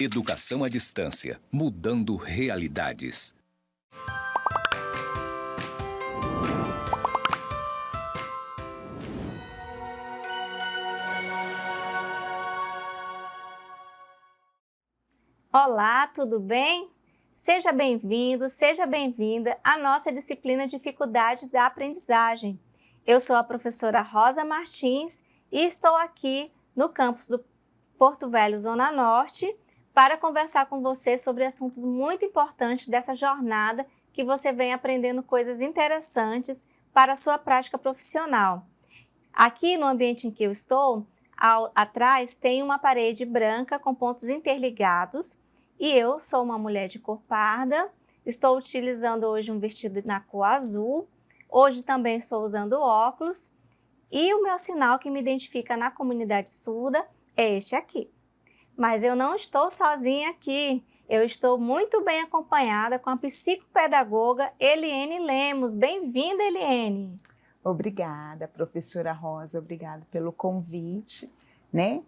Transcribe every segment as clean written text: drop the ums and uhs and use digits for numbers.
Educação à distância, mudando realidades. Olá, tudo bem? Seja bem-vindo, seja bem-vinda à nossa disciplina Dificuldades da Aprendizagem. Eu sou a professora Rosa Martins e estou aqui no campus do Porto Velho, Zona Norte, para conversar com você sobre assuntos muito importantes dessa jornada que você vem aprendendo coisas interessantes para a sua prática profissional. Aqui no ambiente em que eu estou, atrás tem uma parede branca com pontos interligados e eu sou uma mulher de cor parda, estou utilizando hoje um vestido na cor azul, hoje também estou usando óculos e o meu sinal que me identifica na comunidade surda é este aqui. Mas eu não estou sozinha aqui, eu estou muito bem acompanhada com a psicopedagoga Eliene Lemos. Bem-vinda, Eliene! Obrigada, professora Rosa, obrigada pelo convite, né?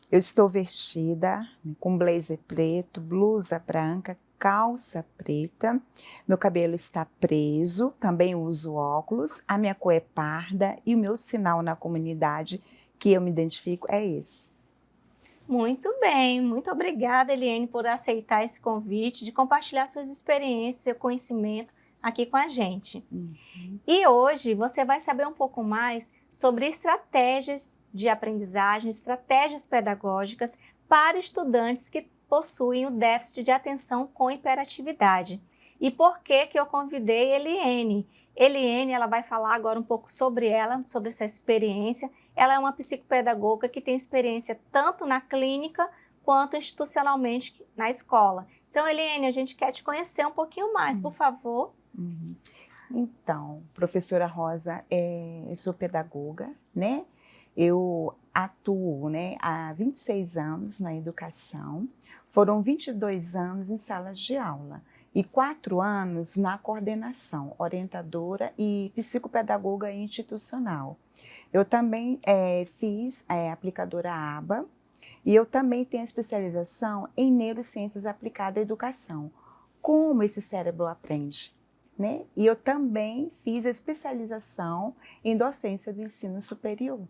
Eu estou vestida com blazer preto, blusa branca, calça preta, meu cabelo está preso, também uso óculos, a minha cor é parda e o meu sinal na comunidade que eu me identifico é esse. Muito bem, muito obrigada, Eliene, por aceitar esse convite, de compartilhar suas experiências, seu conhecimento aqui com a gente. E hoje você vai saber um pouco mais sobre estratégias de aprendizagem, estratégias pedagógicas para estudantes que possuem o déficit de atenção com hiperatividade. E por que eu convidei Eliene? Eliene, ela vai falar agora um pouco sobre ela, sobre essa experiência. Ela é uma psicopedagoga que tem experiência tanto na clínica quanto institucionalmente na escola. Então, Eliene, a gente quer te conhecer um pouquinho mais, por favor. Então, professora Rosa, eu sou pedagoga, né? Eu atuo, né, há 26 anos na educação, foram 22 anos em salas de aula e 4 anos na coordenação, orientadora e psicopedagoga institucional. Eu também fiz aplicadora ABA e eu também tenho especialização em neurociências aplicadas à educação. Como esse cérebro aprende? Né? E eu também fiz a especialização em docência do ensino superior.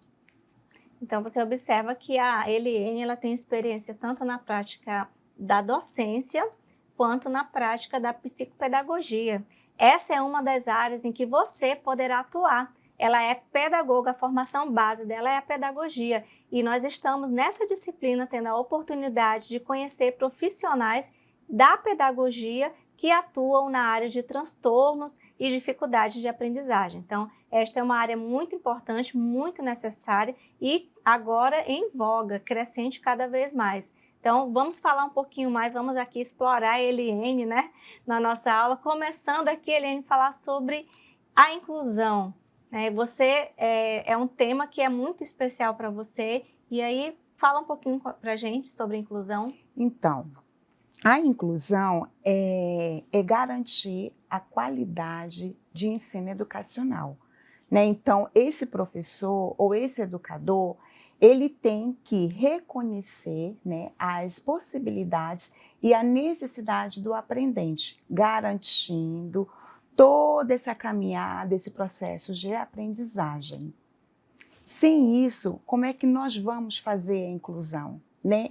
Então, você observa que a Eliene ela tem experiência tanto na prática da docência, quanto na prática da psicopedagogia. Essa é uma das áreas em que você poderá atuar. Ela é pedagoga, a formação base dela é a pedagogia. E nós estamos nessa disciplina tendo a oportunidade de conhecer profissionais da pedagogia que atuam na área de transtornos e dificuldades de aprendizagem. Então, esta é uma área muito importante, muito necessária e agora em voga, crescente cada vez mais. Então, vamos falar um pouquinho mais, vamos aqui explorar a Eliene, né, na nossa aula, começando aqui, Eliene, falar sobre a inclusão. Você é um tema que é muito especial para você, e aí fala um pouquinho para a gente sobre a inclusão. Então, a inclusão é garantir a qualidade de ensino educacional, né? Então, esse professor ou esse educador, ele tem que reconhecer, né, as possibilidades e a necessidade do aprendente, garantindo toda essa caminhada, esse processo de aprendizagem. Sem isso, como é que nós vamos fazer a inclusão, né?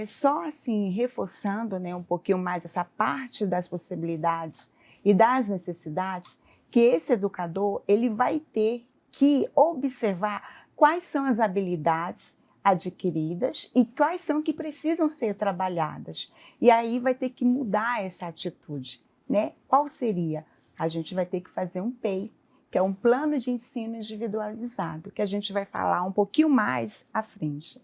Só assim, reforçando, né, um pouquinho mais essa parte das possibilidades e das necessidades, que esse educador ele vai ter que observar quais são as habilidades adquiridas e quais são que precisam ser trabalhadas. E aí vai ter que mudar essa atitude, né? Qual seria? A gente vai ter que fazer um PEI, que é um plano de ensino individualizado, que a gente vai falar um pouquinho mais à frente.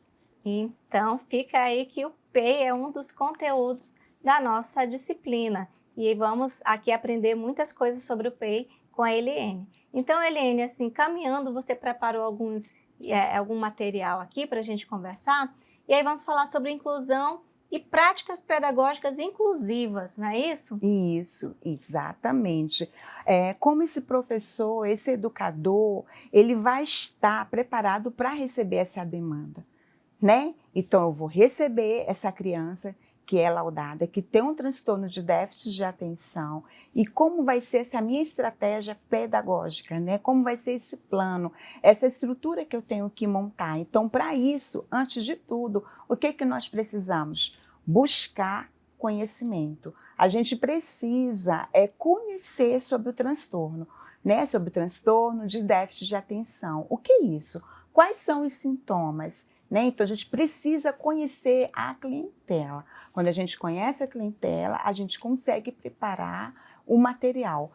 Então, fica aí que o PEI é um dos conteúdos da nossa disciplina. E vamos aqui aprender muitas coisas sobre o PEI com a Eliene. Então, Eliene, assim, caminhando, você preparou algum material aqui para a gente conversar. E aí vamos falar sobre inclusão e práticas pedagógicas inclusivas, não é isso? Isso, exatamente. Como esse professor, esse educador, ele vai estar preparado para receber essa demanda, né? Então, eu vou receber essa criança que é laudada, que tem um transtorno de déficit de atenção, e como vai ser essa minha estratégia pedagógica, né? Como vai ser esse plano, essa estrutura que eu tenho que montar. Então, para isso, antes de tudo, o que nós precisamos? Buscar conhecimento. A gente precisa conhecer sobre o transtorno, né? Sobre o transtorno de déficit de atenção. O que é isso? Quais são os sintomas? Né? Então, a gente precisa conhecer a clientela. Quando a gente conhece a clientela, a gente consegue preparar o material.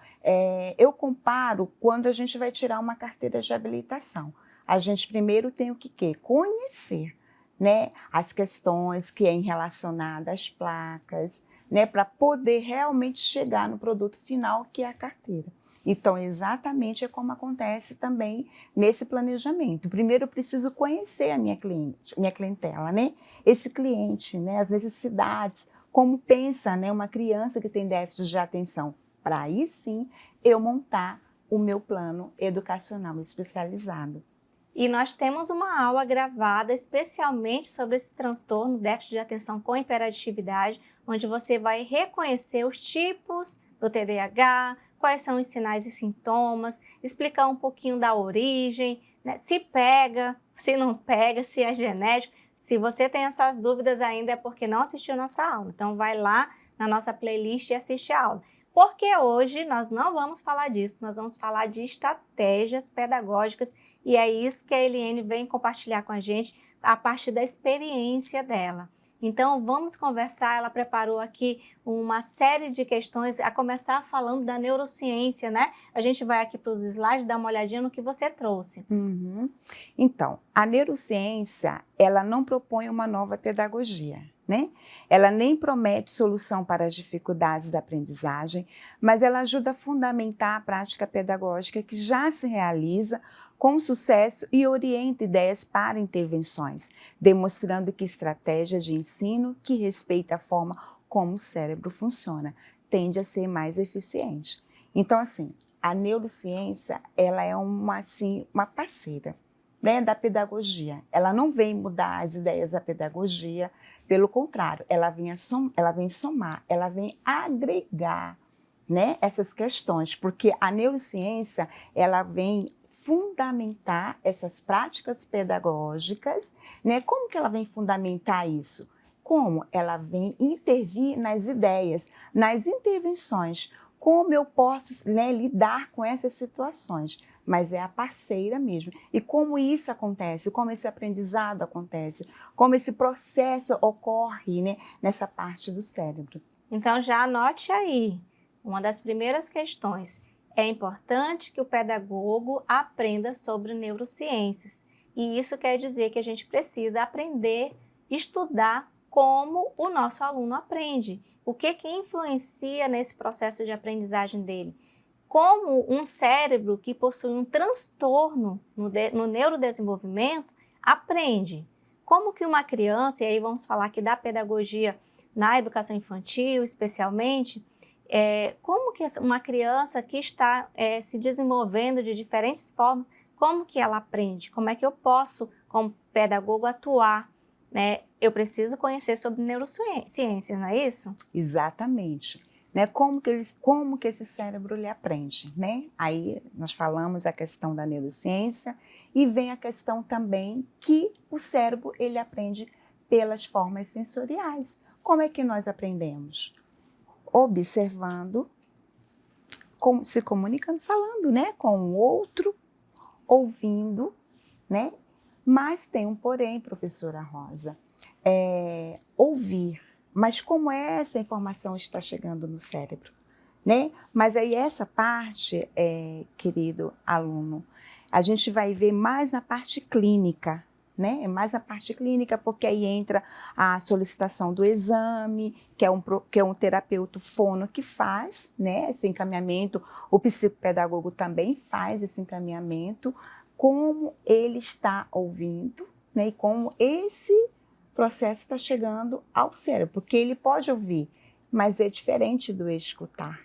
Eu comparo quando a gente vai tirar uma carteira de habilitação. A gente primeiro tem o que conhecer, né? As questões que é relacionadas às placas, né? Para poder realmente chegar no produto final, que é a carteira. Então, exatamente é como acontece também nesse planejamento. Primeiro, eu preciso conhecer a minha clientela, né? Esse cliente, né? As necessidades, como pensa, né? Uma criança que tem déficit de atenção. Para aí sim eu montar o meu plano educacional especializado. E nós temos uma aula gravada especialmente sobre esse transtorno, déficit de atenção com hiperatividade, onde você vai reconhecer os tipos do TDAH, quais são os sinais e sintomas, explicar um pouquinho da origem, né? Se pega, se não pega, se é genético. Se você tem essas dúvidas ainda é porque não assistiu nossa aula. Então vai lá na nossa playlist e assiste a aula. Porque hoje nós não vamos falar disso, nós vamos falar de estratégias pedagógicas e é isso que a Eliane vem compartilhar com a gente a partir da experiência dela. Então vamos conversar, ela preparou aqui uma série de questões, a começar falando da neurociência, né? A gente vai aqui para os slides dar uma olhadinha no que você trouxe. Uhum. Então, a neurociência, ela não propõe uma nova pedagogia, né? Ela nem promete solução para as dificuldades da aprendizagem, mas ela ajuda a fundamentar a prática pedagógica que já se realiza com sucesso e orienta ideias para intervenções, demonstrando que estratégia de ensino que respeita a forma como o cérebro funciona tende a ser mais eficiente. Então, assim, a neurociência, ela é uma parceira, né, da pedagogia. Ela não vem mudar as ideias da pedagogia, pelo contrário, ela vem somar, ela vem agregar, né, essas questões, porque a neurociência, ela vem fundamentar essas práticas pedagógicas, né? Como que ela vem fundamentar isso? Como ela vem intervir nas ideias, nas intervenções, como eu posso, né, lidar com essas situações, mas é a parceira mesmo. E como isso acontece, como esse aprendizado acontece, como esse processo ocorre, né, nessa parte do cérebro. Então já anote aí, uma das primeiras questões. É importante que o pedagogo aprenda sobre neurociências. E isso quer dizer que a gente precisa aprender, estudar como o nosso aluno aprende. O que influencia nesse processo de aprendizagem dele? Como um cérebro que possui um transtorno no neurodesenvolvimento aprende? Como que uma criança, e aí vamos falar aqui da pedagogia na educação infantil especialmente, como que uma criança que está se desenvolvendo de diferentes formas, como que ela aprende? Como é que eu posso, como pedagogo, atuar? Né? Eu preciso conhecer sobre neurociências, não é isso? Exatamente. Né? Como que esse cérebro ele aprende? Né? Aí nós falamos a questão da neurociência e vem a questão também que o cérebro ele aprende pelas formas sensoriais. Como é que nós aprendemos? Observando, se comunicando, falando, né, com o outro, ouvindo, né? Mas tem um porém, professora Rosa, ouvir. Mas como essa informação está chegando no cérebro, né? Mas aí essa parte, querido aluno, a gente vai ver mais na parte clínica, né? É mais a parte clínica, porque aí entra a solicitação do exame, que é um terapeuta fono que faz, né, esse encaminhamento, o psicopedagogo também faz esse encaminhamento, como ele está ouvindo, né, e como esse processo está chegando ao cérebro, porque ele pode ouvir, mas é diferente do escutar,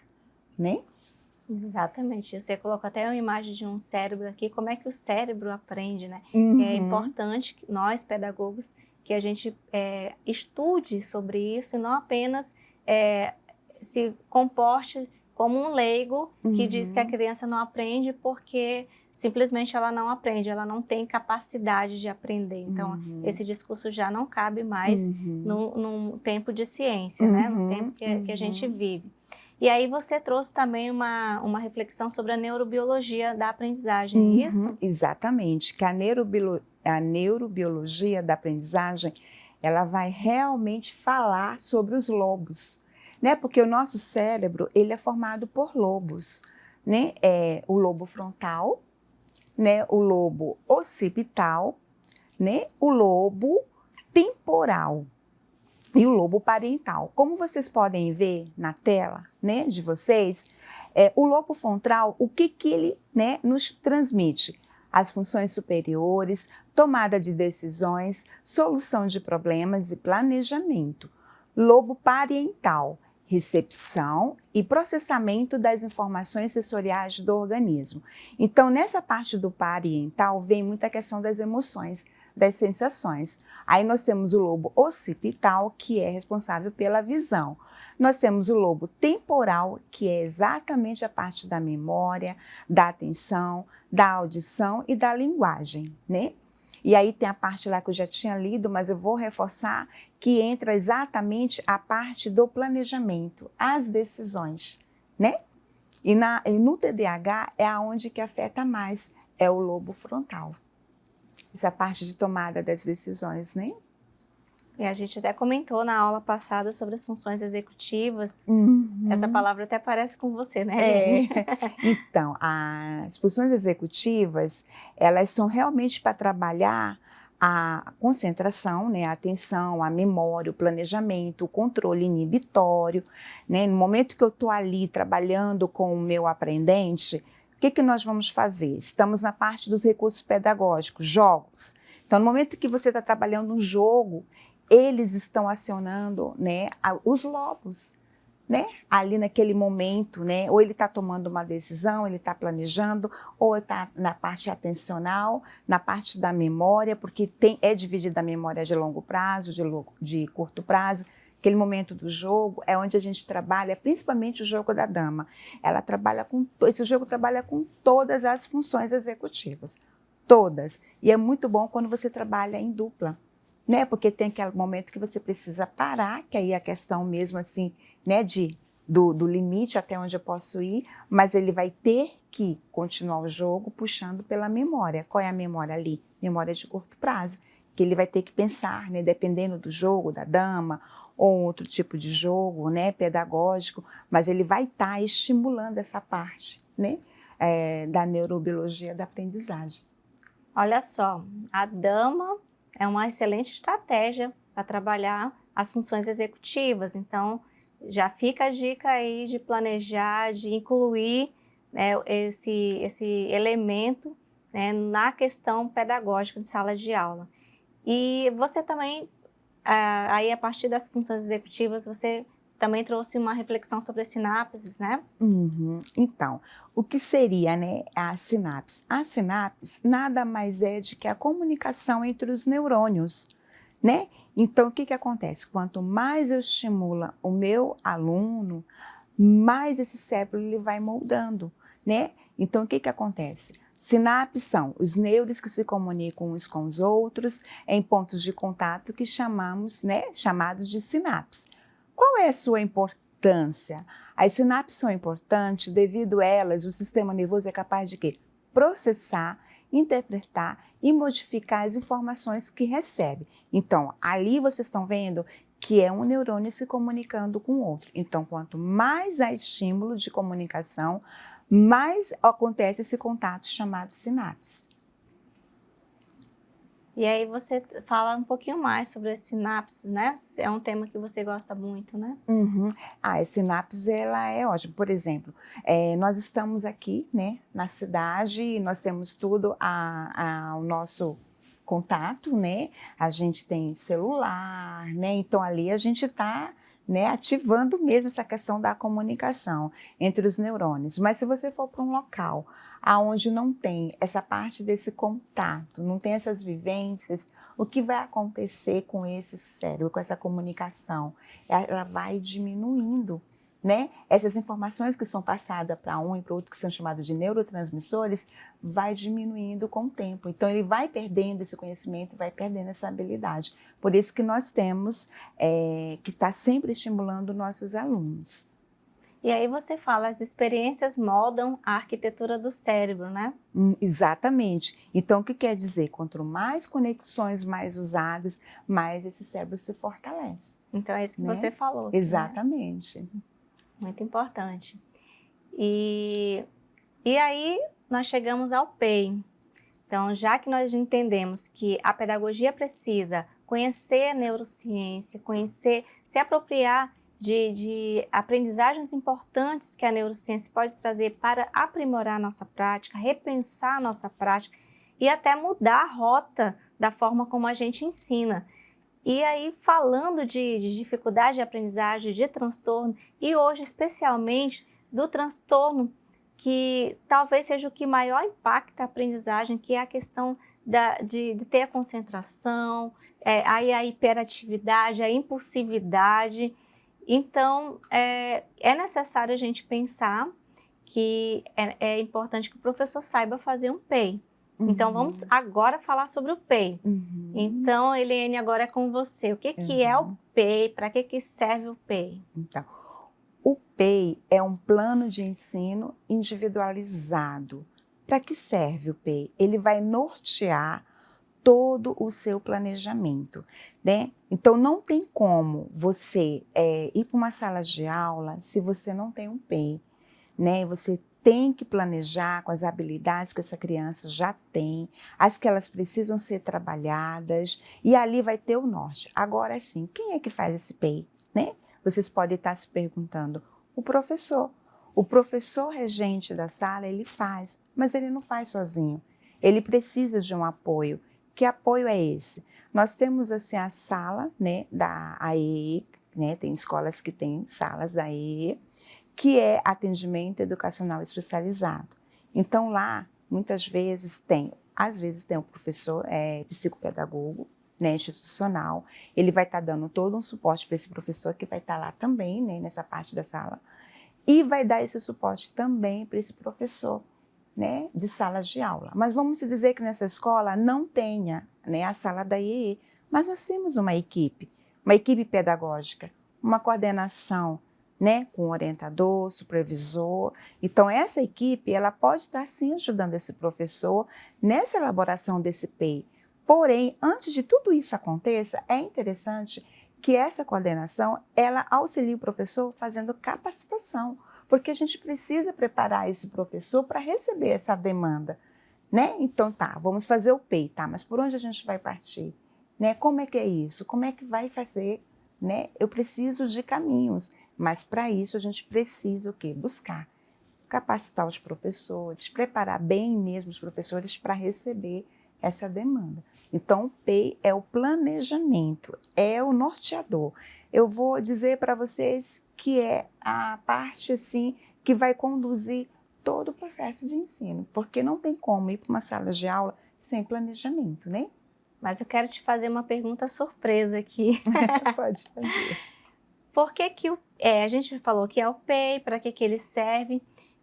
né? Exatamente. Você colocou até uma imagem de um cérebro aqui, como é que o cérebro aprende, né? Uhum. É importante que nós, pedagogos, que a gente estude sobre isso e não apenas se comporte como um leigo que diz que a criança não aprende porque simplesmente ela não aprende, ela não tem capacidade de aprender. Então, esse discurso já não cabe mais num tempo de ciência, né? No tempo que a gente vive. E aí você trouxe também uma reflexão sobre a neurobiologia da aprendizagem, é isso? Exatamente, que a neurobiologia da aprendizagem, ela vai realmente falar sobre os lobos, né? Porque o nosso cérebro, ele é formado por lobos, né? O lobo frontal, né? O lobo occipital, né? O lobo temporal e o lobo parietal. Como vocês podem ver na tela, né, de vocês, o lobo frontal, o que ele, né, nos transmite? As funções superiores, tomada de decisões, solução de problemas e planejamento. Lobo parietal, recepção e processamento das informações sensoriais do organismo. Então, nessa parte do parietal, vem muita questão das emoções, das sensações. Aí nós temos o lobo occipital, que é responsável pela visão. Nós temos o lobo temporal, que é exatamente a parte da memória, da atenção, da audição e da linguagem, né? E aí tem a parte lá que eu já tinha lido, mas eu vou reforçar, que entra exatamente a parte do planejamento, as decisões, né? E no TDAH é aonde que afeta mais, é o lobo frontal. Essa parte de tomada das decisões, né? E a gente até comentou na aula passada sobre as funções executivas. Essa palavra até parece com você, né, Aline? Então, as funções executivas, elas são realmente para trabalhar a concentração, né, a atenção, a memória, o planejamento, o controle inibitório, né? No momento que eu estou ali trabalhando com o meu aprendente, o que nós vamos fazer? Estamos na parte dos recursos pedagógicos, jogos. Então, no momento que você está trabalhando um jogo, eles estão acionando, né, os lobos, né, ali naquele momento, né, ou ele está tomando uma decisão, ele está planejando, ou está na parte atencional, na parte da memória, porque é dividida a memória de longo prazo, de curto prazo. Aquele momento do jogo é onde a gente trabalha, principalmente o jogo da dama. Esse jogo trabalha com todas as funções executivas, todas. E é muito bom quando você trabalha em dupla, né? Porque tem aquele momento que você precisa parar, que aí é a questão mesmo assim, né, do limite até onde eu posso ir, mas ele vai ter que continuar o jogo puxando pela memória. Qual é a memória ali? Memória de curto prazo, que ele vai ter que pensar, né, dependendo do jogo, da dama, ou outro tipo de jogo, né, pedagógico, mas ele vai estar estimulando essa parte, né, da neurobiologia da aprendizagem. Olha só, a dama é uma excelente estratégia para trabalhar as funções executivas, então já fica a dica aí de planejar, de incluir, né, esse elemento, né, na questão pedagógica de sala de aula. E você também, aí a partir das funções executivas, você também trouxe uma reflexão sobre as sinapses, né? Então, o que seria, né, a sinapse? A sinapse nada mais é de que a comunicação entre os neurônios, né? Então, o que acontece? Quanto mais eu estimulo o meu aluno, mais esse cérebro ele vai moldando, né? Então, o que acontece? Sinapses são os nêuros que se comunicam uns com os outros em pontos de contato que chamamos, né, chamados de sinapses. Qual é a sua importância? As sinapses são importantes devido a elas, o sistema nervoso é capaz de quê? Processar, interpretar e modificar as informações que recebe. Então, ali vocês estão vendo que é um neurônio se comunicando com o outro. Então, quanto mais há estímulo de comunicação, mais acontece esse contato chamado sinapse. E aí você fala um pouquinho mais sobre as sinapses, né? É um tema que você gosta muito, né? A sinapse, ela é ótima. Por exemplo, nós estamos aqui, né, na cidade, nós temos tudo ao nosso contato, né? A gente tem celular, né? Então ali a gente está, né, ativando mesmo essa questão da comunicação entre os neurônios. Mas se você for para um local aonde não tem essa parte desse contato, não tem essas vivências, o que vai acontecer com esse cérebro, com essa comunicação? Ela vai diminuindo, né? Essas informações que são passadas para um e para o outro, que são chamados de neurotransmissores, vai diminuindo com o tempo. Então, ele vai perdendo esse conhecimento, vai perdendo essa habilidade. Por isso que nós temos que estar sempre estimulando nossos alunos. E aí você fala, as experiências moldam a arquitetura do cérebro, né? Exatamente. Então, o que quer dizer? Quanto mais conexões mais usadas, mais esse cérebro se fortalece. Então, é isso que né? você falou. Exatamente. Né? Muito importante. E aí, nós chegamos ao PEI. Então, já que nós entendemos que a pedagogia precisa conhecer a neurociência, se apropriar de aprendizagens importantes que a neurociência pode trazer para aprimorar a nossa prática, repensar a nossa prática e até mudar a rota da forma como a gente ensina. E aí, falando de dificuldade de aprendizagem, de transtorno, e hoje especialmente do transtorno que talvez seja o que maior impacta a aprendizagem, que é a questão de ter a concentração, aí a hiperatividade, a impulsividade. Então, é necessário a gente pensar que é importante que o professor saiba fazer um PEI. Então, vamos agora falar sobre o PEI. Então, Eliane, agora é com você. O que é o PEI? Para que serve o PEI? Então, o PEI é um plano de ensino individualizado. Para que serve o PEI? Ele vai nortear todo o seu planejamento, né? Então, não tem como você ir para uma sala de aula se você não tem um PEI, né? Você tem que planejar com as habilidades que essa criança já tem, as que elas precisam ser trabalhadas, e ali vai ter o norte. Agora sim, quem é que faz esse PEI, né? Vocês podem estar se perguntando, o professor. O professor regente da sala, ele faz, mas ele não faz sozinho. Ele precisa de um apoio. Que apoio é esse? Nós temos assim a sala, né, da AEE, né, tem escolas que têm salas da AEE, que é atendimento educacional especializado. Então lá, muitas vezes às vezes tem um professor psicopedagogo, né, institucional, ele vai estar dando todo um suporte para esse professor que vai estar lá também, né, nessa parte da sala, e vai dar esse suporte também para esse professor, né, de salas de aula. Mas vamos dizer que nessa escola não tenha, né, a sala da IEE, mas nós temos uma equipe pedagógica, uma coordenação, né, com orientador, supervisor. Então, essa equipe ela pode estar sim ajudando esse professor nessa elaboração desse PEI. Porém, antes de tudo isso aconteça, é interessante que essa coordenação ela auxilie o professor fazendo capacitação, porque a gente precisa preparar esse professor para receber essa demanda, né? Então, vamos fazer o PEI, mas por onde a gente vai partir? Né? Como é que é isso? Como é que vai fazer? Né? Eu preciso de caminhos, mas para isso a gente precisa o quê? Buscar capacitar os professores, preparar bem mesmo os professores para receber essa demanda. Então, o PEI é o planejamento, é o norteador. Eu vou dizer para vocês que é a parte assim, que vai conduzir todo o processo de ensino, porque não tem como ir para uma sala de aula sem planejamento, né? Mas eu quero te fazer uma pergunta surpresa aqui. Pode fazer. Por que a gente falou que é o PEI, para que ele serve,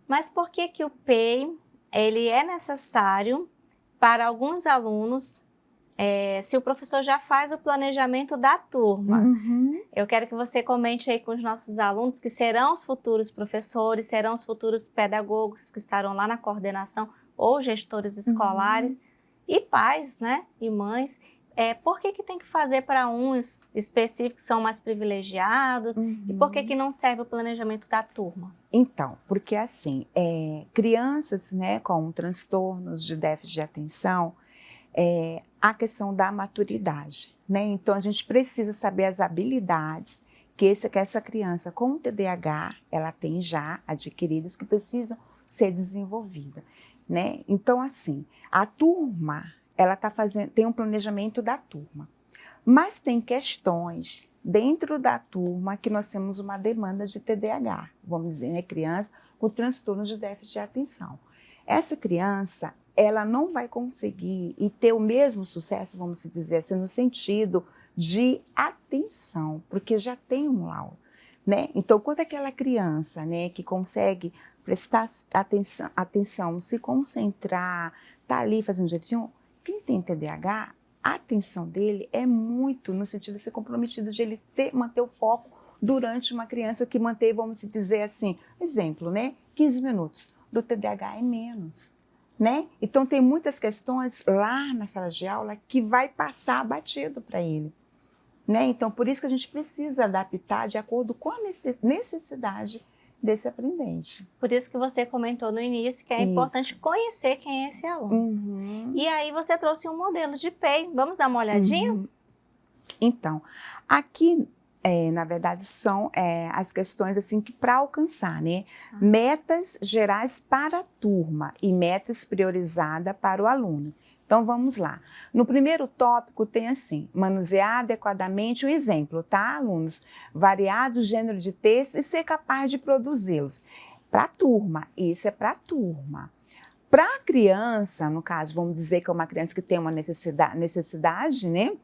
mas por que o PEI ele é necessário para alguns alunos se o professor já faz o planejamento da turma? Eu quero que você comente aí com os nossos alunos, que serão os futuros professores, serão os futuros pedagogos que estarão lá na coordenação, ou gestores escolares, e pais, né, e mães. Por que tem que fazer para uns específicos que são mais privilegiados e por que não serve o planejamento da turma? Então, porque assim, crianças, né, com transtornos de déficit de atenção, a questão da maturidade, né? Então, a gente precisa saber as habilidades que essa criança com TDAH, ela tem já adquiridas que precisam ser desenvolvidas, né? Então, assim, a turma, ela tem um planejamento da turma, mas tem questões dentro da turma que nós temos uma demanda de TDAH, vamos dizer, né, criança com transtorno de déficit de atenção. Essa criança, ela não vai conseguir e ter o mesmo sucesso, vamos dizer assim, no sentido de atenção, porque já tem um laudo, né? Então, quando aquela criança, né, que consegue prestar atenção, se concentrar, tá ali fazendo direitinho, quem tem TDAH, a atenção dele é muito no sentido de ser comprometido, de ele manter o foco durante uma criança que mantém, vamos dizer assim, exemplo, né, 15 minutos, do TDAH é menos, né? Então tem muitas questões lá na sala de aula que vai passar batido para ele, né? Então por isso que a gente precisa adaptar de acordo com a necessidade desse aprendente. Por isso que você comentou no início que é importante conhecer quem é esse aluno. Uhum. E aí você trouxe um modelo de PEI. Vamos dar uma olhadinha? Uhum. Então, aqui, na verdade, são as questões assim que para alcançar, né? Metas gerais para a turma e metas priorizadas para o aluno. Então, vamos lá. No primeiro tópico tem assim, manusear adequadamente o exemplo, tá, alunos? Variado o gênero de texto e ser capaz de produzi-los. Para a turma, isso é para a turma. Para a criança, no caso, vamos dizer que é uma criança que tem uma necessidade, né?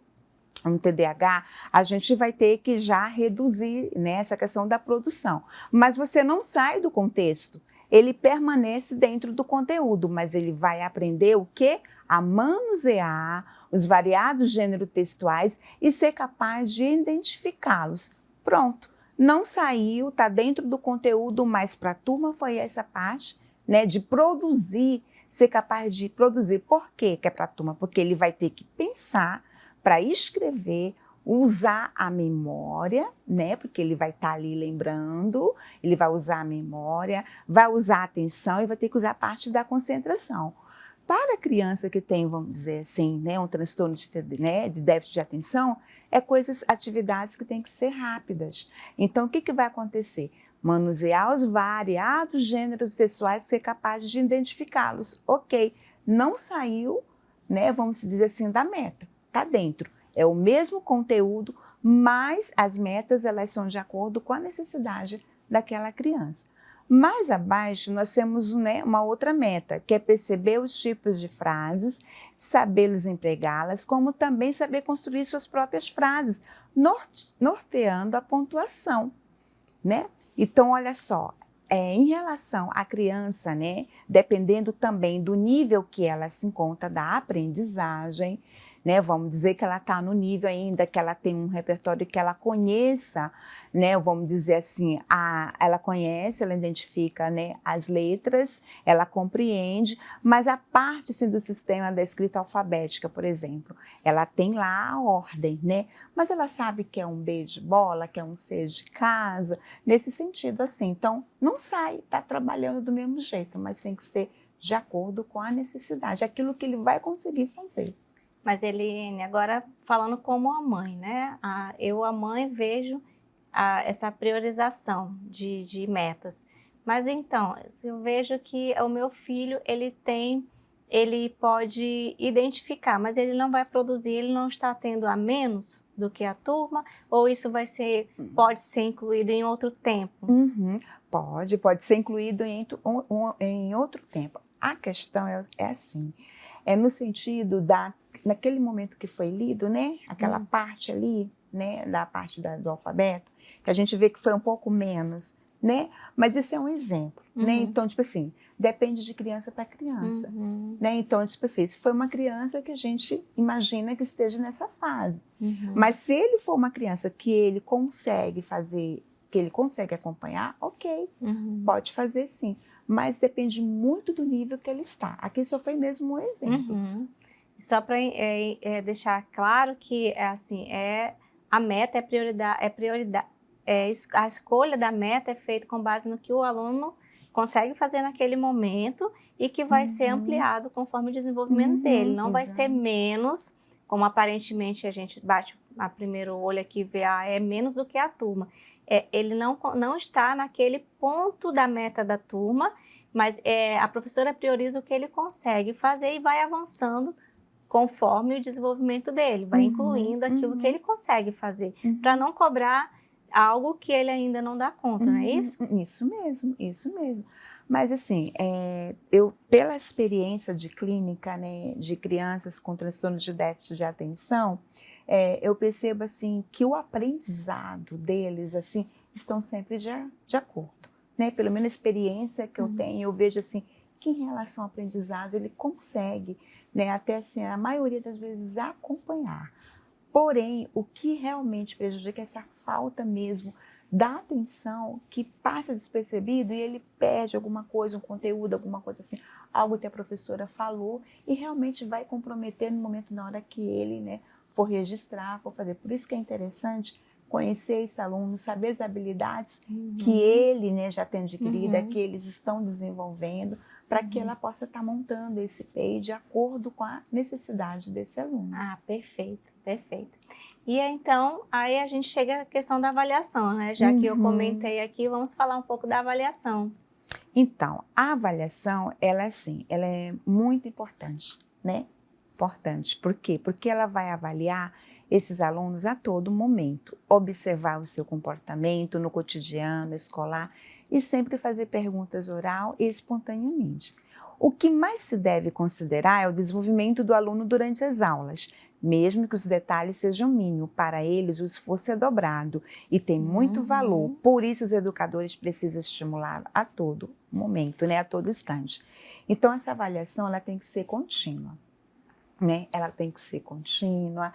Um TDAH, a gente vai ter que já reduzir, né, essa questão da produção. Mas você não sai do contexto, ele permanece dentro do conteúdo, mas ele vai aprender o quê? A manusear os variados gêneros textuais e ser capaz de identificá-los. Pronto, não saiu, está dentro do conteúdo, mas para a turma foi essa parte, né, de produzir, ser capaz de produzir. Por quê que é para a turma? Porque ele vai ter que pensar para escrever, usar a memória, né? Porque ele vai estar ali lembrando, ele vai usar a memória, vai usar a atenção e vai ter que usar a parte da concentração. Para a criança que tem, vamos dizer assim, né, um transtorno de déficit de atenção, atividades que têm que ser rápidas. Então, o que vai acontecer? Manusear os variados gêneros sexuais, ser capaz de identificá-los. Ok, não saiu, né, vamos dizer assim, da meta. Está dentro. É o mesmo conteúdo, mas as metas elas são de acordo com a necessidade daquela criança. Mais abaixo, nós temos, né, uma outra meta, que é perceber os tipos de frases, sabê-los empregá-las, como também saber construir suas próprias frases, norteando a pontuação, né? Então, olha só, em relação à criança, né, dependendo também do nível que ela se encontra da aprendizagem, né, vamos dizer que ela está no nível ainda que ela tem um repertório que ela conheça, né, vamos dizer assim, ela conhece, ela identifica, né, as letras, ela compreende, mas a parte assim, do sistema da escrita alfabética, por exemplo, ela tem lá a ordem, né, mas ela sabe que é um B de bola, que é um C de casa, nesse sentido assim. Então, não sai, está trabalhando do mesmo jeito, mas tem que ser de acordo com a necessidade, aquilo que ele vai conseguir fazer. Mas, Eliane, agora falando como a mãe, né? Eu, a mãe, vejo essa priorização de metas. Mas então, eu vejo que o meu filho, ele pode identificar, mas ele não vai produzir, ele não está tendo a menos do que a turma, ou isso pode ser incluído em outro tempo? Uhum. Pode ser incluído em outro tempo. A questão é assim, é no sentido naquele momento que foi lido, né, aquela parte ali, né, da parte do alfabeto, que a gente vê que foi um pouco menos, né, mas isso é um exemplo, né, então, tipo assim, depende de criança para criança, né, então, tipo assim, se foi uma criança que a gente imagina que esteja nessa fase, mas se ele for uma criança que ele consegue fazer, que ele consegue acompanhar, ok, pode fazer sim, mas depende muito do nível que ele está. Aqui só foi mesmo um exemplo. Só para deixar claro que a meta é prioridade, a escolha da meta é feita com base no que o aluno consegue fazer naquele momento e que vai ser ampliado conforme o desenvolvimento dele. Não vai ser menos, como aparentemente a gente bate a primeiro olho aqui e vê, é menos do que a turma. Ele não está naquele ponto da meta da turma, mas a professora prioriza o que ele consegue fazer e vai avançando conforme o desenvolvimento dele, vai incluindo aquilo que ele consegue fazer, para não cobrar algo que ele ainda não dá conta, não é isso? Isso mesmo, isso mesmo. Mas assim, eu, pela experiência de clínica, né, de crianças com transtorno de déficit de atenção, eu percebo assim que o aprendizado deles assim estão sempre de acordo, né? Pelo menos a experiência que eu tenho, eu vejo assim que em relação ao aprendizado ele consegue, né, até assim a maioria das vezes acompanhar. Porém, o que realmente prejudica é essa falta mesmo da atenção que passa despercebido e ele perde alguma coisa, um conteúdo, alguma coisa assim, algo que a professora falou e realmente vai comprometer no momento, na hora que ele, né, for registrar, for fazer. Por isso que é interessante conhecer esse aluno, saber as habilidades que ele, né, já tem adquirida, que eles estão desenvolvendo, para que ela possa estar montando esse PEI de acordo com a necessidade desse aluno. Ah, perfeito, perfeito. E então, aí a gente chega à questão da avaliação, né? Já que eu comentei aqui, vamos falar um pouco da avaliação. Então, a avaliação, ela é muito importante, né? Importante. Por quê? Porque ela vai avaliar esses alunos a todo momento, observar o seu comportamento no cotidiano escolar e sempre fazer perguntas oral e espontaneamente. O que mais se deve considerar é o desenvolvimento do aluno durante as aulas, mesmo que os detalhes sejam mínimos, para eles o esforço é dobrado e tem muito valor, por isso os educadores precisam estimular a todo momento, né, a todo instante. Então essa avaliação ela tem que ser contínua. Né? Ela tem que ser contínua,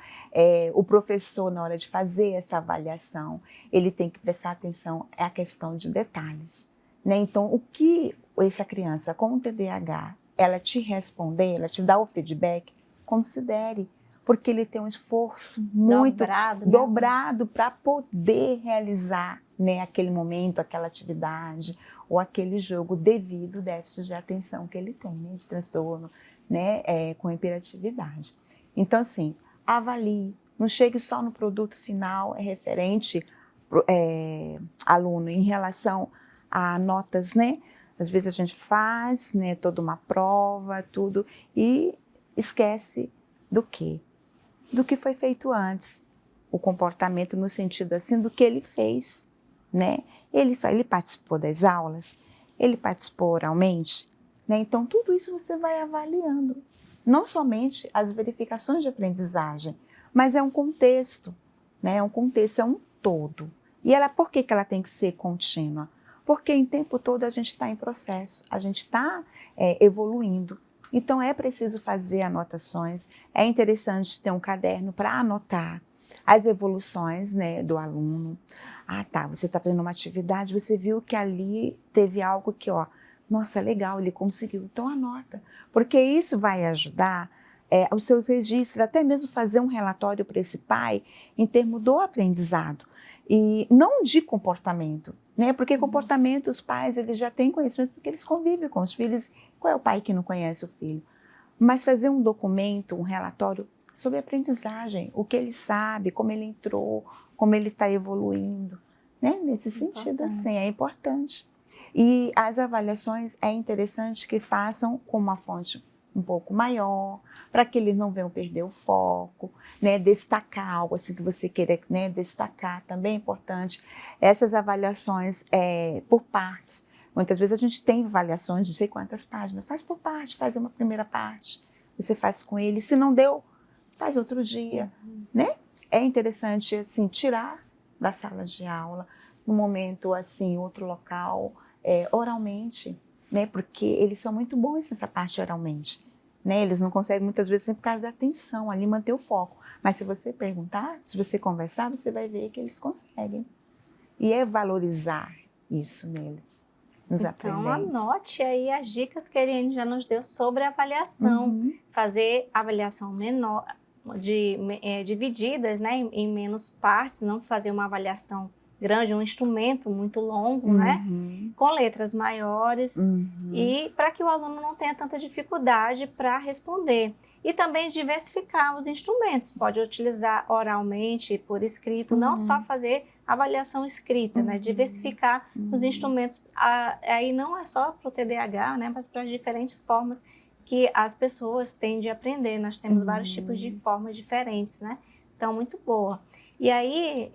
o professor na hora de fazer essa avaliação, ele tem que prestar atenção à questão de detalhes, né? Então o que essa criança com o TDAH, ela te responder, ela te dá o feedback, considere, porque ele tem um esforço muito dobrado para poder realizar, né, aquele momento, aquela atividade ou aquele jogo devido ao déficit de atenção que ele tem, né, de transtorno, né, com hiperatividade. Então, assim, avalie, não chegue só no produto final, referente, aluno, em relação a notas, né? Às vezes a gente faz, né, toda uma prova, tudo, e esquece do quê? Do que foi feito antes. O comportamento no sentido, assim, do que ele fez, né? Ele participou das aulas, ele participou oralmente, né? Então, tudo isso você vai avaliando. Não somente as verificações de aprendizagem, mas é um contexto, né? É um contexto, é um todo. E por que ela tem que ser contínua? Porque em tempo todo a gente está em processo, a gente está evoluindo. Então, é preciso fazer anotações, é interessante ter um caderno para anotar as evoluções, né, do aluno. Ah, tá, você está fazendo uma atividade, você viu que ali teve algo que, nossa, legal, ele conseguiu, então anota, porque isso vai ajudar os seus registros, até mesmo fazer um relatório para esse pai em termos do aprendizado e não de comportamento, né? Porque comportamento os pais eles já têm conhecimento porque eles convivem com os filhos. Qual é o pai que não conhece o filho? Mas fazer um documento, um relatório sobre aprendizagem, o que ele sabe, como ele entrou, como ele está evoluindo, né? Nesse sentido, assim, é importante. E as avaliações é interessante que façam com uma fonte um pouco maior, para que eles não venham perder o foco, né? Destacar algo assim que você queira, né, destacar, também é importante. Essas avaliações por partes. Muitas vezes a gente tem avaliações de não sei quantas páginas, faz por parte, faz uma primeira parte, você faz com ele, se não deu, faz outro dia, né? É interessante assim, tirar da sala de aula, num momento assim, outro local, oralmente, né? Porque eles são muito bons nessa parte oralmente, né? Eles não conseguem muitas vezes por causa da atenção, ali manter o foco. Mas se você perguntar, se você conversar, você vai ver que eles conseguem. E é valorizar isso neles, nos aprendentes. Então anote aí as dicas que a Eliane já nos deu sobre a avaliação. Fazer avaliação menor, divididas, né, em menos partes, não fazer uma avaliação grande, um instrumento muito longo, né? Com letras maiores e para que o aluno não tenha tanta dificuldade para responder. E também diversificar os instrumentos, pode utilizar oralmente, por escrito, não só fazer avaliação escrita, né? Diversificar os instrumentos, aí não é só para o TDAH, né? Mas para as diferentes formas que as pessoas têm de aprender. Nós temos vários tipos de formas diferentes, né? Então, muito boa. E aí,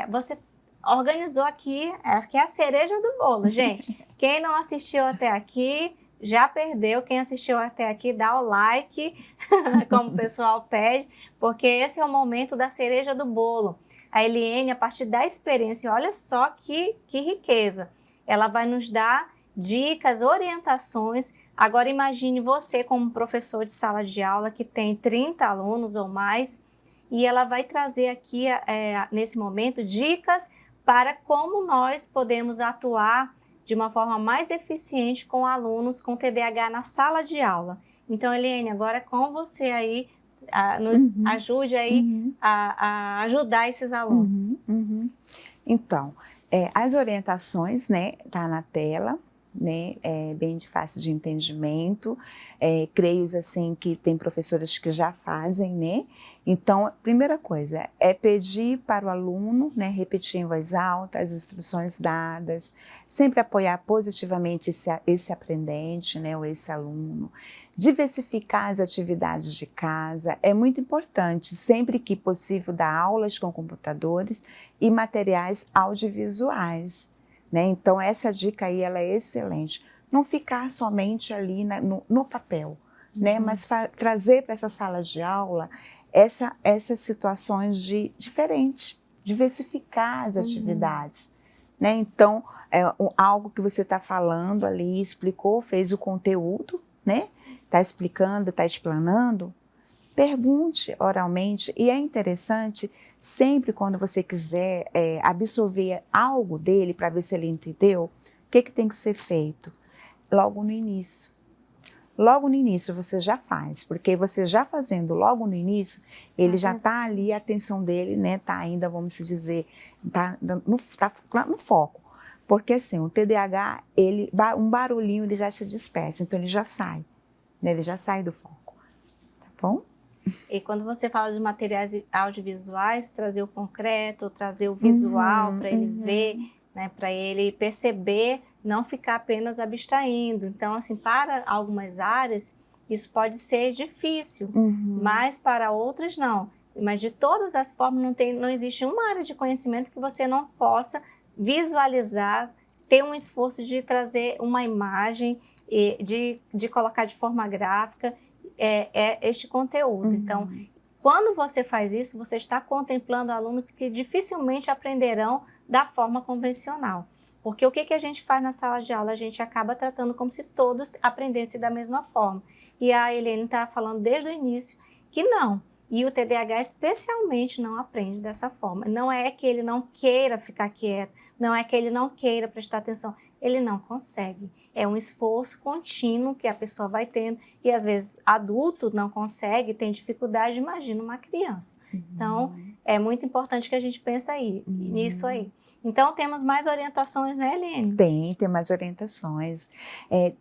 você organizou aqui é a cereja do bolo, gente. Quem não assistiu até aqui, já perdeu. Quem assistiu até aqui, dá o like, como o pessoal pede, porque esse é o momento da cereja do bolo. A Eliene, a partir da experiência, olha só que riqueza. Ela vai nos dar dicas, orientações. Agora imagine você como professor de sala de aula que tem 30 alunos ou mais, e ela vai trazer aqui, nesse momento, dicas para como nós podemos atuar de uma forma mais eficiente com alunos com TDAH na sala de aula. Então, Eliene, agora é com você aí, nos ajude aí a ajudar esses alunos. Então, as orientações, né, tá na tela, né, é bem de fácil de entendimento, creio assim que tem professoras que já fazem, né, então a primeira coisa é pedir para o aluno, né, repetir em voz alta as instruções dadas, sempre apoiar positivamente esse aprendente, né, ou esse aluno, diversificar as atividades de casa, é muito importante, sempre que possível dar aulas com computadores e materiais audiovisuais. Né? Então, essa dica aí ela é excelente. Não ficar somente ali no papel, né? Mas trazer para essa sala de aula essas situações diferentes, diversificar as atividades. Né? Então, algo que você está falando ali, explicou, fez o conteúdo, né? Está explicando, está explanando, pergunte oralmente, e é interessante, sempre quando você quiser absorver algo dele para ver se ele entendeu, o que tem que ser feito? Logo no início. Logo no início você já faz, porque você já fazendo logo no início, ele já está ali, a atenção dele, né, está ainda, vamos dizer, tá no foco. Porque assim, o TDAH, um barulhinho ele já se dispersa, então ele já sai, né, ele já sai do foco, tá bom? E quando você fala de materiais audiovisuais, trazer o concreto, trazer o visual para ele ver, né, para ele perceber, não ficar apenas abstraindo. Então, assim, para algumas áreas, isso pode ser difícil, mas para outras não. Mas de todas as formas, não existe uma área de conhecimento que você não possa visualizar, ter um esforço de trazer uma imagem, de colocar de forma gráfica, este conteúdo. Então, quando você faz isso, você está contemplando alunos que dificilmente aprenderão da forma convencional. Porque o que a gente faz na sala de aula? A gente acaba tratando como se todos aprendessem da mesma forma. E a Eliane está falando desde o início que não. E o TDAH especialmente não aprende dessa forma. Não é que ele não queira ficar quieto, não é que ele não queira prestar atenção. Ele não consegue. É um esforço contínuo que a pessoa vai tendo. E às vezes adulto não consegue, tem dificuldade, imagina uma criança. Então, é muito importante que a gente pense nisso aí. Então, temos mais orientações, né, Eliane? Tem mais orientações.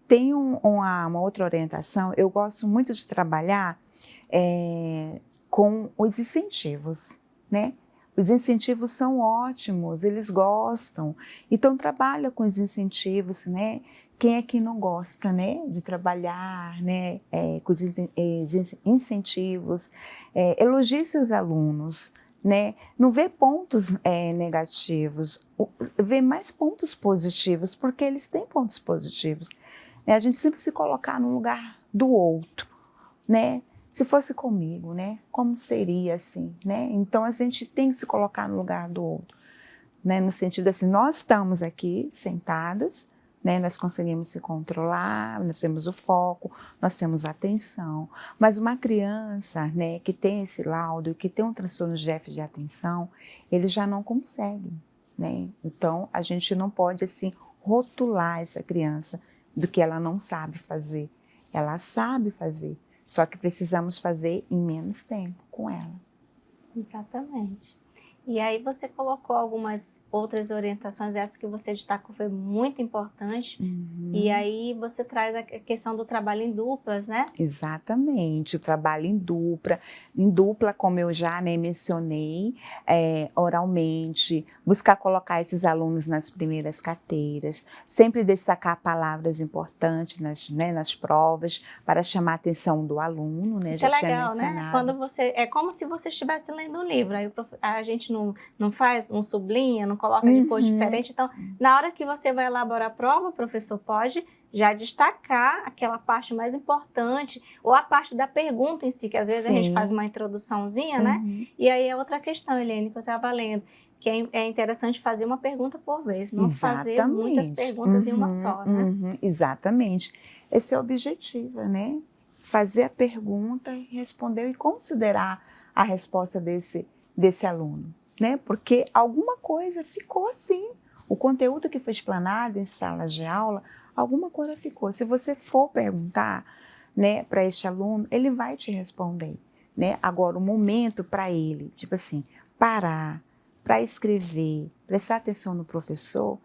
Tem uma outra orientação, eu gosto muito de trabalhar com os incentivos, né? Os incentivos são ótimos, eles gostam. Então, trabalha com os incentivos, né? Quem é que não gosta, né? De trabalhar, né? Com os incentivos. Elogie seus alunos, né? Não vê pontos negativos, vê mais pontos positivos, porque eles têm pontos positivos. A gente sempre se colocar no lugar do outro, né? Se fosse comigo, né? Como seria assim, né? Então a gente tem que se colocar no lugar do outro, né? No sentido assim, nós estamos aqui sentadas, né? Nós conseguimos se controlar, nós temos o foco, nós temos a atenção. Mas uma criança, né? Que tem esse laudo, que tem um transtorno de déficit de atenção, ele já não consegue, né? Então a gente não pode assim rotular essa criança do que ela não sabe fazer. Ela sabe fazer. Só que precisamos fazer em menos tempo com ela. Exatamente. E aí você colocou algumas outras orientações, essa que você destacou foi muito importante. E aí você traz a questão do trabalho em duplas, né? Exatamente, o trabalho em dupla, como eu já, né, mencionei, oralmente, buscar colocar esses alunos nas primeiras carteiras, sempre destacar palavras importantes nas provas, para chamar a atenção do aluno, né? Isso Já é tinha legal, né? mencionado. Quando você, é como se você estivesse lendo um livro, aí a gente não faz, não sublinha, não coloca de cor diferente. Então, na hora que você vai elaborar a prova, o professor pode já destacar aquela parte mais importante, ou a parte da pergunta em si, que às vezes a gente faz uma introduçãozinha, né? E aí é outra questão, Helene, que eu estava lendo, que é interessante fazer uma pergunta por vez, não fazer muitas perguntas em uma só, né? Exatamente. Esse é o objetivo, né? Fazer a pergunta e responder e considerar a resposta desse aluno, né? Porque alguma coisa ficou assim. O conteúdo que foi explanado em salas de aula, alguma coisa ficou. Se você for perguntar, né, para este aluno, ele vai te responder, né? Agora, o momento para ele, tipo assim, parar, para escrever, prestar atenção no professor,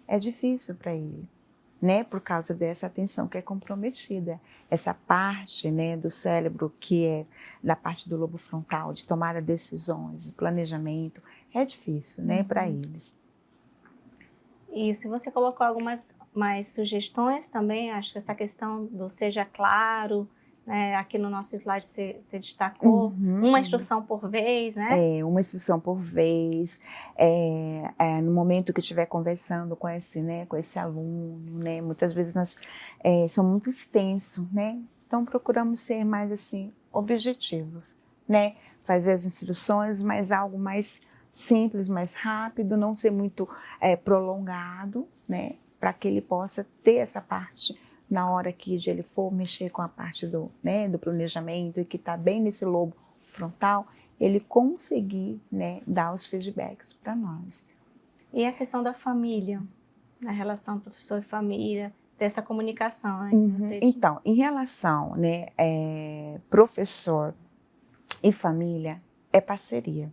é difícil para ele, né? Por causa dessa atenção que é comprometida. Essa parte, né, do cérebro que é da parte do lobo frontal, de tomar decisões, de planejamento, é difícil, né, para eles. Isso, você colocou algumas mais sugestões também, acho que essa questão do seja claro, né, aqui no nosso slide você destacou, uma instrução por vez, né? Uma instrução por vez, no momento que estiver conversando com esse aluno, né, muitas vezes nós somos muito extensos, né, então procuramos ser mais assim, objetivos, né, fazer as instruções, mas algo mais simples, mais rápido, não ser muito prolongado, né, para que ele possa ter essa parte na hora que ele for mexer com a parte do planejamento e que está bem nesse lobo frontal, ele conseguir, né, dar os feedbacks para nós. E a questão da família, a relação professor e família, ter essa comunicação, né? Então, em relação, né, professor e família, é parceria,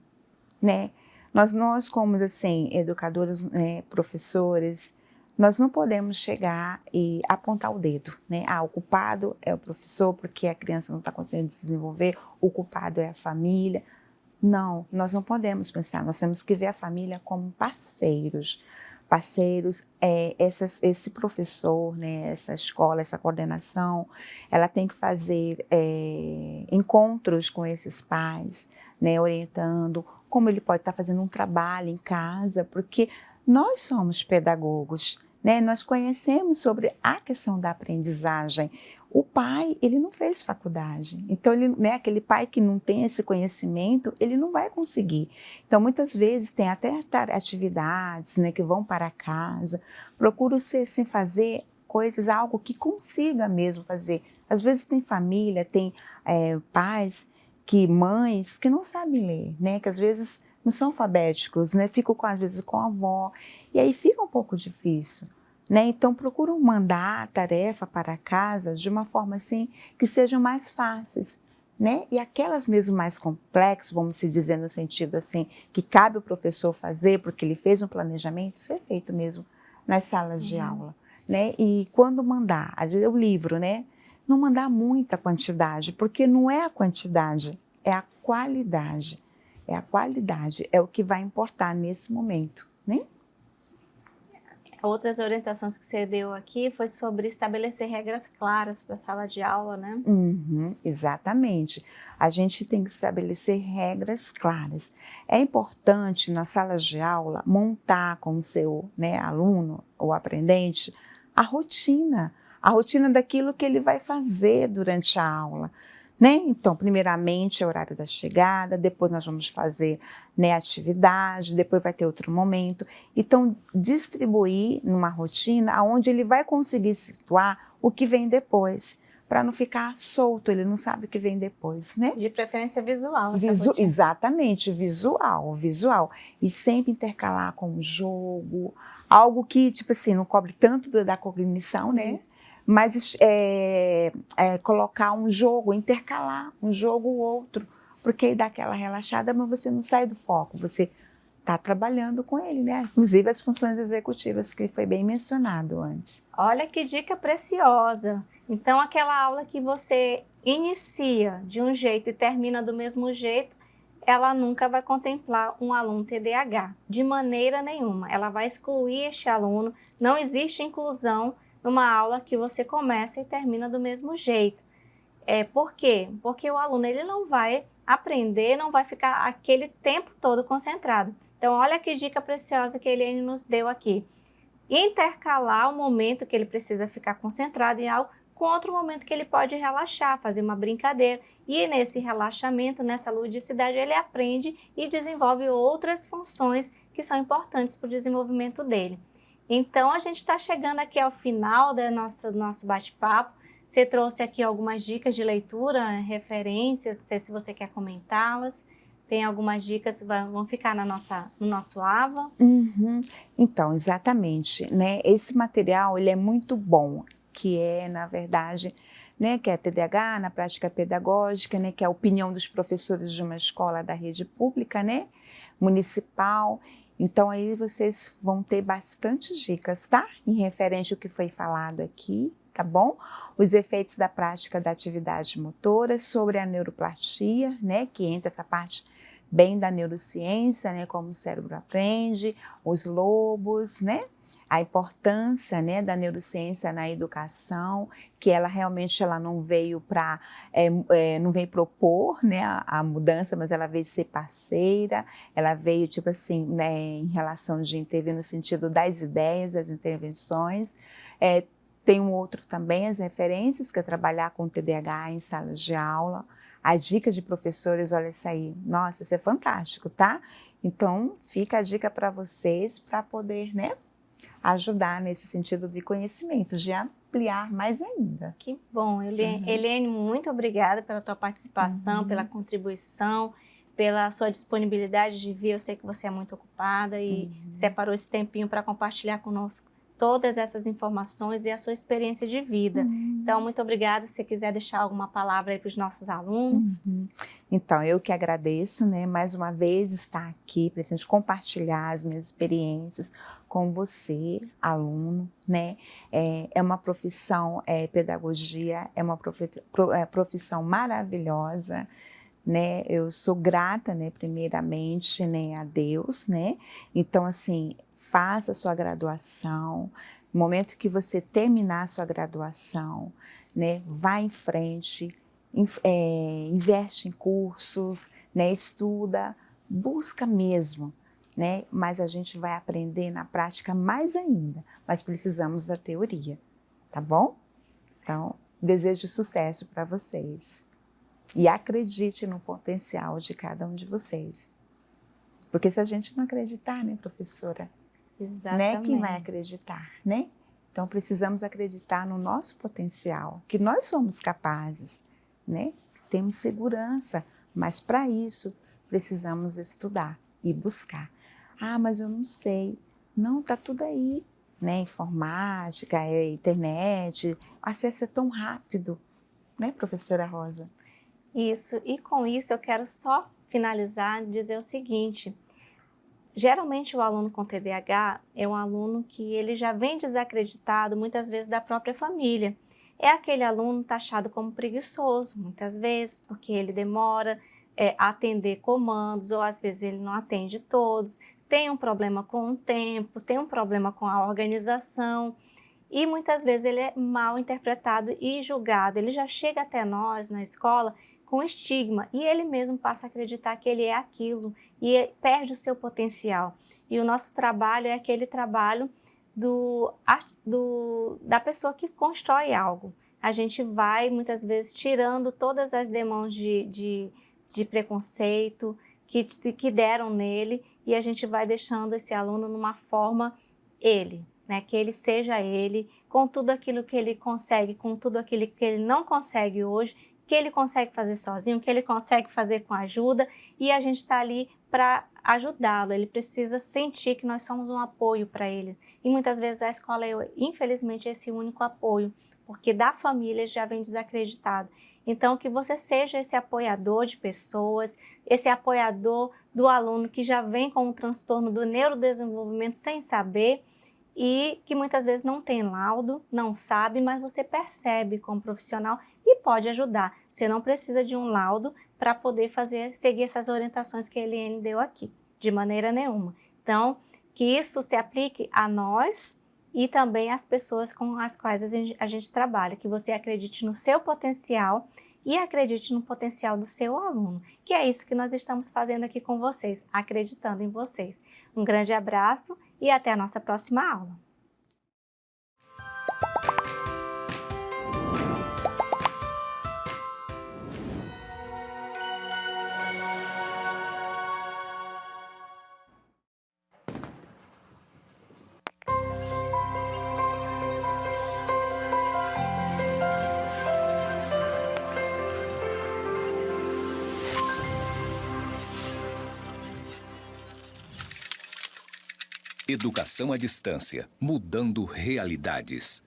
né? Nós como assim, educadores, né, professores, nós não podemos chegar e apontar o dedo, né? O culpado é o professor porque a criança não está conseguindo desenvolver, o culpado é a família. Não, nós não podemos pensar, nós temos que ver a família como parceiros. Parceiros, esse professor, né, essa escola, essa coordenação, ela tem que fazer encontros com esses pais, né, orientando como ele pode estar fazendo um trabalho em casa, porque nós somos pedagogos, né, nós conhecemos sobre a questão da aprendizagem. O pai, ele não fez faculdade, então aquele pai que não tem esse conhecimento, ele não vai conseguir. Então, muitas vezes tem até atividades, né, que vão para casa, procuro sem fazer coisas, algo que consiga mesmo fazer. Às vezes tem família, tem pais, mães que não sabem ler, né, que às vezes não são alfabéticos, né, ficam às vezes com a avó, e aí fica um pouco difícil. Né? Então, procuram mandar a tarefa para casa de uma forma assim que sejam mais fáceis, né? E aquelas mesmo mais complexas, vamos se dizer no sentido assim, que cabe o professor fazer, porque ele fez um planejamento, ser feito mesmo nas salas de aula, né? E quando mandar, às vezes o livro, né? Não mandar muita quantidade, porque não é a quantidade, é a qualidade. É a qualidade, é o que vai importar nesse momento, né? Outras orientações que você deu aqui foi sobre estabelecer regras claras para a sala de aula, né? Exatamente. A gente tem que estabelecer regras claras. É importante, nas salas de aula, montar com o seu, né, aluno ou aprendente a rotina daquilo que ele vai fazer durante a aula. Né? Então, primeiramente é o horário da chegada, depois nós vamos fazer, né, atividade, depois vai ter outro momento. Então, distribuir numa rotina onde ele vai conseguir situar o que vem depois, para não ficar solto, ele não sabe o que vem depois, né? De preferência visual. Exatamente, visual. E sempre intercalar com o jogo, algo que, tipo assim, não cobre tanto da cognição, né? Isso. Mas colocar um jogo, intercalar um jogo ou outro, porque dá aquela relaxada, mas você não sai do foco, você está trabalhando com ele, né? Inclusive as funções executivas que foi bem mencionado antes. Olha que dica preciosa. Então, aquela aula que você inicia de um jeito e termina do mesmo jeito, ela nunca vai contemplar um aluno TDAH, de maneira nenhuma. Ela vai excluir este aluno. Não existe inclusão numa aula que você começa e termina do mesmo jeito. Por quê? Porque o aluno ele não vai aprender, não vai ficar aquele tempo todo concentrado. Então, olha que dica preciosa que a Eliane nos deu aqui. Intercalar o momento que ele precisa ficar concentrado em algo com outro momento que ele pode relaxar, fazer uma brincadeira. E nesse relaxamento, nessa ludicidade, ele aprende e desenvolve outras funções que são importantes para o desenvolvimento dele. Então, a gente está chegando aqui ao final do nosso bate-papo. Você trouxe aqui algumas dicas de leitura, referências, não sei se você quer comentá-las. Tem algumas dicas que vão ficar no nosso AVA. Uhum. Então, exatamente, né? Esse material ele é muito bom, que é, na verdade, né, que é TDAH na prática pedagógica, né, que é a opinião dos professores de uma escola da rede pública, né, municipal. Então, aí vocês vão ter bastante dicas, tá? Em referente ao que foi falado aqui, tá bom? Os efeitos da prática da atividade motora, sobre a neuroplastia, né, que entra essa parte bem da neurociência, né, como o cérebro aprende, os lobos, né? A importância, né, da neurociência na educação, que ela realmente não veio para não veio propor, né, a mudança, mas ela veio ser parceira. Ela veio tipo assim, né, em relação de intervir no sentido das ideias, das intervenções. Tem um outro também, as referências, que é trabalhar com TDAH em salas de aula. As dicas de professores, olha isso aí, nossa, isso é fantástico, tá? Então, fica a dica para vocês, para poder, né, ajudar nesse sentido de conhecimento, de ampliar mais ainda. Que bom, Eliane, muito obrigada pela tua participação, pela contribuição, pela sua disponibilidade de vir. Eu sei que você é muito ocupada e separou esse tempinho para compartilhar conosco todas essas informações e a sua experiência de vida. Então, muito obrigada. Se você quiser deixar alguma palavra aí para os nossos alunos. Então, eu que agradeço, né, mais uma vez estar aqui para a gente compartilhar as minhas experiências com você, aluno, né? É uma profissão, pedagogia, é uma profissão maravilhosa, né? Eu sou grata, né, primeiramente, né, a Deus, né? Então, assim, faça a sua graduação. No momento que você terminar a sua graduação, né, vá em frente, investe em cursos, né, estuda, busca mesmo, né? Mas a gente vai aprender na prática mais ainda, mas precisamos da teoria, tá bom? Então, desejo sucesso para vocês. E acredite no potencial de cada um de vocês. Porque se a gente não acreditar, né, professora? Exatamente. Né, quem vai acreditar, né? Então, precisamos acreditar no nosso potencial, que nós somos capazes, né? Temos segurança, mas para isso precisamos estudar e buscar. Ah, mas eu não sei. Não, tá tudo aí, né? Informática, internet, o acesso é tão rápido, né, professora Rosa? Isso, e com isso eu quero só finalizar e dizer o seguinte: geralmente o aluno com TDAH é um aluno que ele já vem desacreditado muitas vezes da própria família. É aquele aluno taxado como preguiçoso, muitas vezes, porque ele demora a atender comandos, ou às vezes ele não atende todos, tem um problema com o tempo, tem um problema com a organização, e muitas vezes ele é mal interpretado e julgado. Ele já chega até nós na escola com estigma, e ele mesmo passa a acreditar que ele é aquilo e perde o seu potencial. E o nosso trabalho é aquele trabalho da pessoa que constrói algo. A gente vai muitas vezes tirando todas as demãos de preconceito que deram nele, e a gente vai deixando esse aluno numa forma né, que ele seja ele, com tudo aquilo que ele consegue, com tudo aquilo que ele não consegue hoje, que ele consegue fazer sozinho, que ele consegue fazer com ajuda, e a gente está ali para ajudá-lo. Ele precisa sentir que nós somos um apoio para ele. E muitas vezes a escola é, infelizmente, esse único apoio porque da família já vem desacreditado. Então, que você seja esse apoiador de pessoas, esse apoiador do aluno que já vem com um transtorno do neurodesenvolvimento sem saber e que muitas vezes não tem laudo, não sabe, mas você percebe como profissional e pode ajudar. Você não precisa de um laudo para poder seguir essas orientações que a Eliane deu aqui, de maneira nenhuma. Então, que isso se aplique a nós e também às pessoas com as quais a gente trabalha, que você acredite no seu potencial e acredite no potencial do seu aluno, que é isso que nós estamos fazendo aqui com vocês, acreditando em vocês. Um grande abraço e até a nossa próxima aula. Educação à distância, mudando realidades.